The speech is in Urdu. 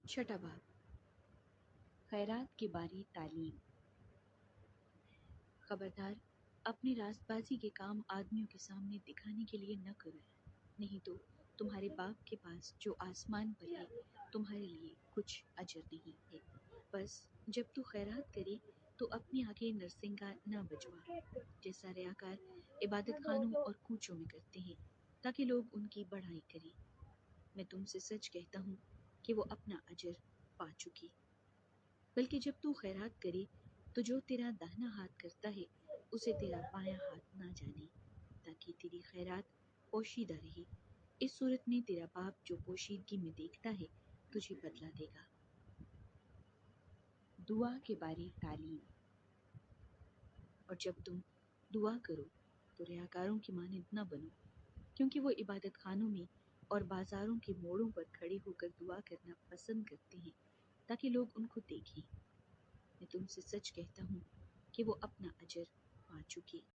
چھٹا باب، خیرات کی باری تعلیم۔ خبردار، اپنے راست بازی کے کام آدمیوں کے سامنے دکھانے کے لیے نہ کرو، نہیں تو تمہارے باپ کے پاس جو آسمان پر ہے تمہارے لیے کچھ اجر نہیں ہے۔ بس جب تو خیرات کرے تو اپنے آگے نرسنگا نہ بجوا، جیسا ریاکار عبادت خانوں اور کوچوں میں کرتے ہیں تاکہ لوگ ان کی بڑائی کریں۔ میں تم سے سچ کہتا ہوں کہ وہ اپنا اجر پا چکی۔ بلکہ جب تو خیرات کرے تو جو تیرا داہنا ہاتھ کرتا ہے اسے تیرا بایاں ہاتھ نہ جانے، تاکہ تیری خیرات پوشیدہ رہے۔ اس صورت میں تیرا باپ جو پوشیدگی میں دیکھتا ہے تجھے بدلہ دے گا۔ دعا کے بارے تعلیم۔ اور جب تم دعا کرو تو ریاکاروں کی مانند نہ بنو، کیونکہ وہ عبادت خانوں میں اور بازاروں کے موڑوں پر کھڑے ہو کر دعا کرنا پسند کرتے ہیں تاکہ لوگ ان کو دیکھیں۔ میں تم سے سچ کہتا ہوں کہ وہ اپنا اجر پا چکی۔